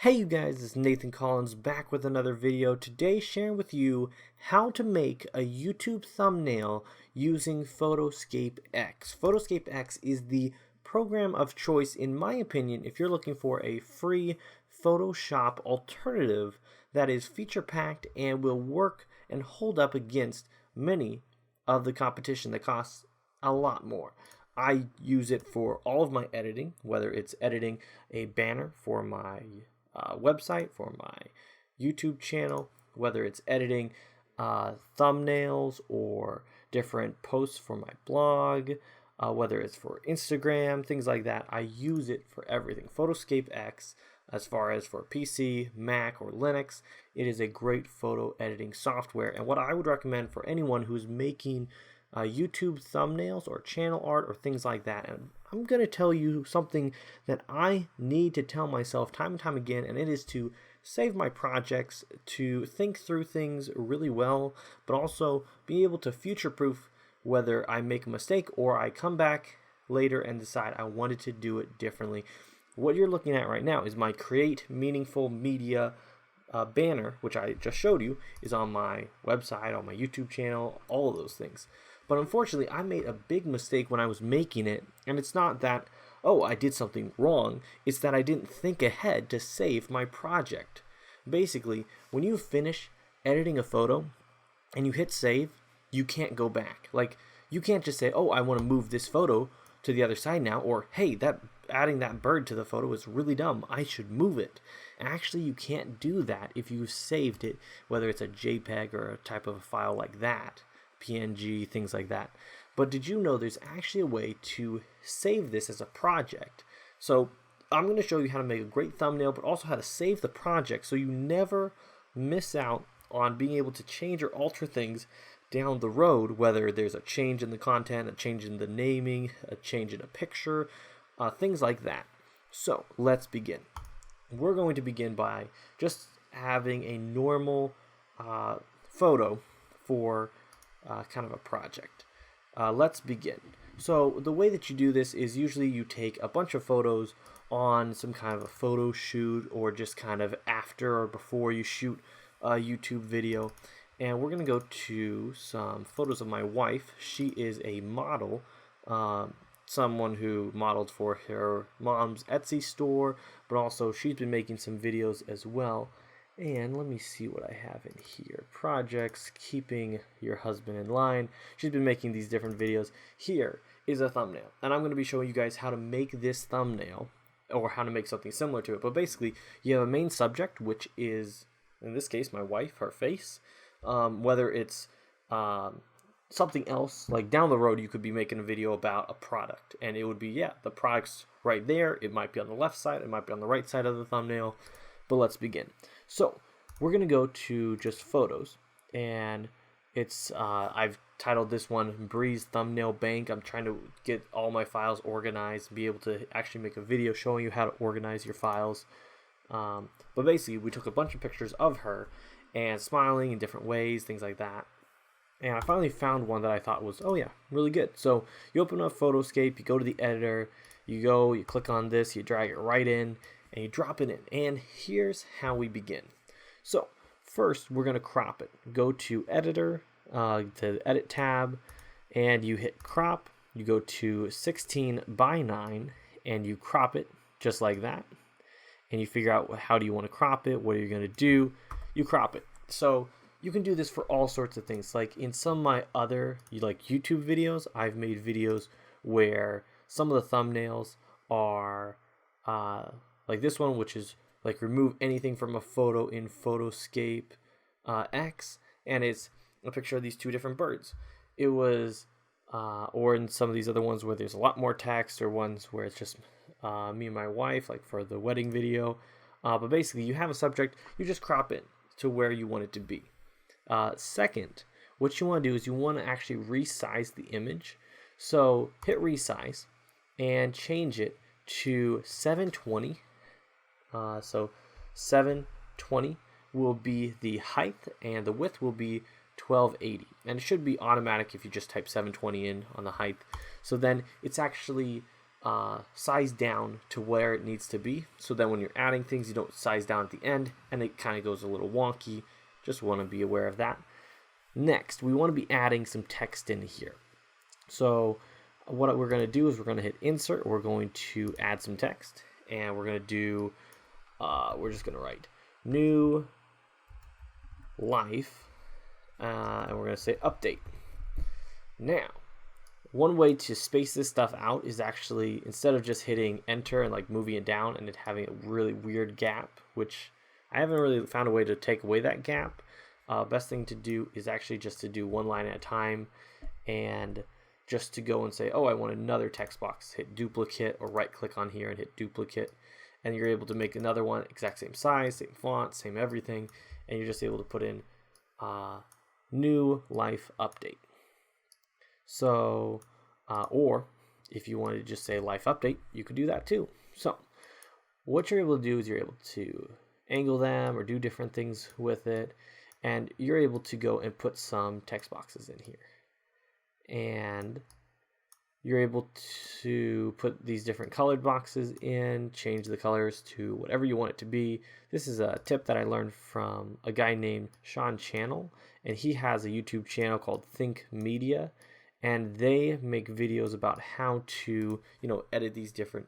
Hey you guys, it's Nathan Collins back with another video. Today sharing with you how to make a YouTube thumbnail using PhotoScape X. PhotoScape X is the program of choice in my opinion if you're looking for a free Photoshop alternative that is feature packed and will work and hold up against many of the competition that costs a lot more. I use it for all of my editing, whether it's editing a banner for my website, for my YouTube channel, whether it's editing thumbnails or different posts for my blog, whether it's for Instagram, things like that. I use it for everything. PhotoScape X, as far as for PC, Mac, or Linux, it is a great photo editing software. And what I would recommend for anyone who's making YouTube thumbnails or channel art or things like that. And I'm going to tell you something that I need to tell myself time and time again, and it is to save my projects, to think through things really well, but also be able to future-proof whether I make a mistake or I come back later and decide I wanted to do it differently. What you're looking at right now is my Create Meaningful Media banner, which I just showed you, is on my website, on my YouTube channel, all of those things. But unfortunately, I made a big mistake when I was making it, and it's not that, oh, I did something wrong, it's that I didn't think ahead to save my project. Basically, when you finish editing a photo and you hit save, you can't go back. Like, you can't just say, oh, I want to move this photo to the other side now, or hey, adding that bird to the photo is really dumb, I should move it. Actually, you can't do that if you've saved it, whether it's a JPEG or a type of a file like that, PNG, things like that. But did you know there's actually a way to save this as a project? So I'm going to show you how to make a great thumbnail, but also how to save the project so you never miss out on being able to change or alter things down the road, whether there's a change in the content, a change in the naming, a change in a picture, things like that. So let's begin. We're going to begin by just having a normal photo for kind of a project. Let's begin. So the way that you do this is usually you take a bunch of photos on some kind of a photo shoot or just kind of after or before you shoot a YouTube video. And we're going to go to some photos of my wife. She is a model, someone who modeled for her mom's Etsy store, but also she's been making some videos as well. And let me see what I have in here. Projects, keeping your husband in line. She's been making these different videos. Here is a thumbnail. And I'm going to be showing you guys how to make this thumbnail or how to make something similar to it. But basically, you have a main subject, which is, in this case, my wife, her face. Whether it's something else, like down the road, you could be making a video about a product. And it would be, yeah, the product's right there. It might be on the left side. It might be on the right side of the thumbnail. But let's begin. So we're going to go to just photos, and it's I've titled this one Breeze Thumbnail Bank. I'm trying to get all my files organized and be able to actually make a video showing you how to organize your files. But basically, we took a bunch of pictures of her and smiling in different ways, things like that. And I finally found one that I thought was, oh yeah, really good. So you open up PhotoScape, you go to the editor, you click on this, you drag it right in, and you drop it in. And here's how we begin. So first, we're going to crop it. Go to Editor, to the Edit tab, and you hit Crop. You go to 16:9, and you crop it just like that. And you figure out how do you want to crop it, what are you going to do. You crop it. So you can do this for all sorts of things. Like in some of my other YouTube videos, I've made videos where some of the thumbnails are like this one, which is like remove anything from a photo in PhotoScape X, and it's a picture of these two different birds. It was, or in some of these other ones where there's a lot more text, or ones where it's just me and my wife, like for the wedding video. But basically, you have a subject, you just crop it to where you want it to be. Second, what you want to do is you want to actually resize the image. So hit resize and change it to 720. So 720 will be the height, and the width will be 1280. And it should be automatic if you just type 720 in on the height. So then it's actually size down to where it needs to be, so then when you're adding things, you don't size down at the end and it kind of goes a little wonky. Just want to be aware of that. Next, we want to be adding some text in here. So what we're going to do is we're going to hit insert. We're going to add some text, and we're going to do, we're just going to write new life, and we're going to say update. Now, one way to space this stuff out is actually, instead of just hitting enter and like moving it down and it having a really weird gap, which I haven't really found a way to take away that gap. Best thing to do is actually just to do one line at a time, and just to go and say, oh, I want another text box. Hit duplicate or right click on here and hit duplicate, and you're able to make another one exact same size, same font, same everything, and you're just able to put in new life update. So, or if you wanted to just say life update, you could do that too. So what you're able to do is you're able to angle them or do different things with it, and you're able to go and put some text boxes in here, and you're able to put these different colored boxes in, change the colors to whatever you want it to be. This is a tip that I learned from a guy named Sean Channel, and he has a YouTube channel called Think Media, and they make videos about how to, edit these different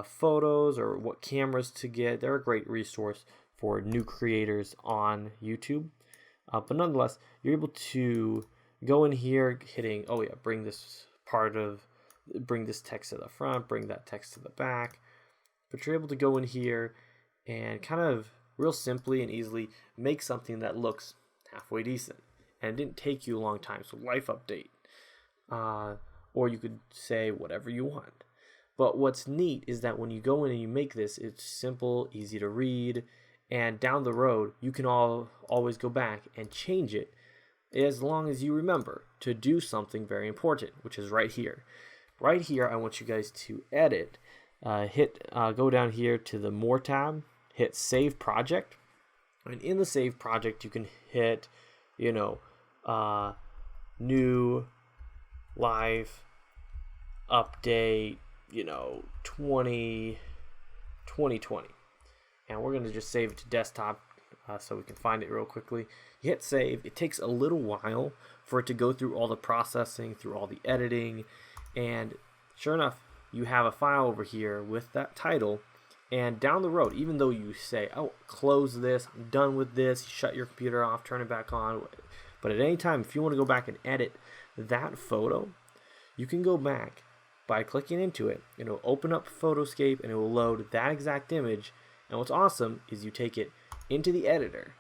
photos or what cameras to get. They're a great resource for new creators on YouTube. But nonetheless, you're able to go in here hitting, bring this text to the front, bring that text to the back. But you're able to go in here and kind of real simply and easily make something that looks halfway decent. And it didn't take you a long time. So life update. Or you could say whatever you want. But what's neat is that when you go in and you make this, it's simple, easy to read, and down the road, you can always go back and change it as long as you remember to do something very important, which is right here. Right here, I want you guys to edit. Go down here to the More tab, hit Save Project, and in the Save Project, you can hit, new life update, 2020, and we're going to just save it to desktop so we can find it real quickly. You hit save. It takes a little while for it to go through all the processing, through all the editing, and sure enough, you have a file over here with that title. And down the road, even though you say, oh, close this, I'm done with this, shut your computer off, turn it back on, but at any time, if you want to go back and edit that photo, you can go back by clicking into it. It'll open up PhotoScape and it will load that exact image. And what's awesome is you take it into the editor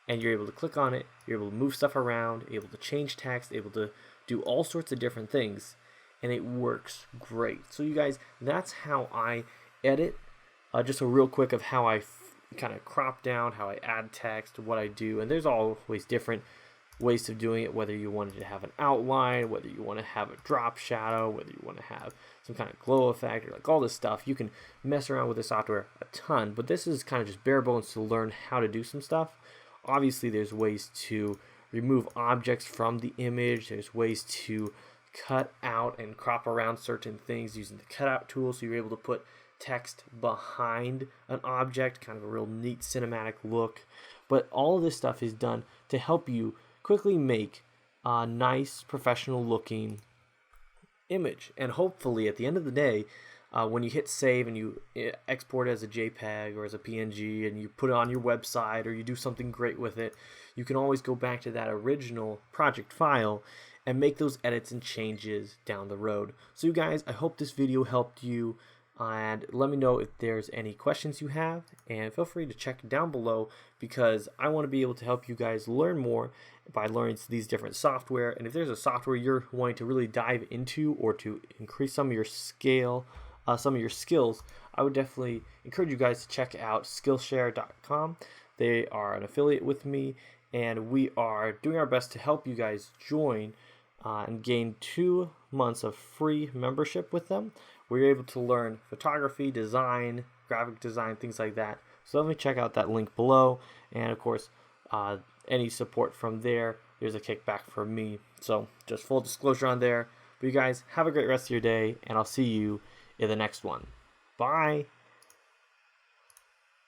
and you're able to click on it, you're able to move stuff around, able to change text, able to do all sorts of different things, and it works great. So you guys, that's how I edit. Just a real quick of how I kind of crop down, how I add text, what I do, and there's always different ways of doing it, whether you wanted to have an outline, whether you want to have a drop shadow, whether you want to have some kind of glow effect, or like all this stuff. You can mess around with the software a ton, but this is kind of just bare bones to learn how to do some stuff. Obviously, there's ways to remove objects from the image. There's ways to cut out and crop around certain things using the cutout tool, so you're able to put text behind an object, kind of a real neat cinematic look. But all of this stuff is done to help you quickly make a nice professional looking image, and hopefully at the end of the day, when you hit save and you export it as a JPEG or as a PNG and you put it on your website or you do something great with it, you can always go back to that original project file and make those edits and changes down the road. So you guys, I hope this video helped you, and let me know if there's any questions you have, and feel free to check down below, because I want to be able to help you guys learn more by learning these different software. And if there's a software you're wanting to really dive into or to increase some of your skills, I would definitely encourage you guys to check out Skillshare.com. They are an affiliate with me, and we are doing our best to help you guys join and gain 2 months of free membership with them. We're able to learn photography, design, graphic design, things like that. So definitely check out that link below. And of course, any support from there, there's a kickback from me. So just full disclosure on there. But you guys have a great rest of your day, and I'll see you in the next one. Bye.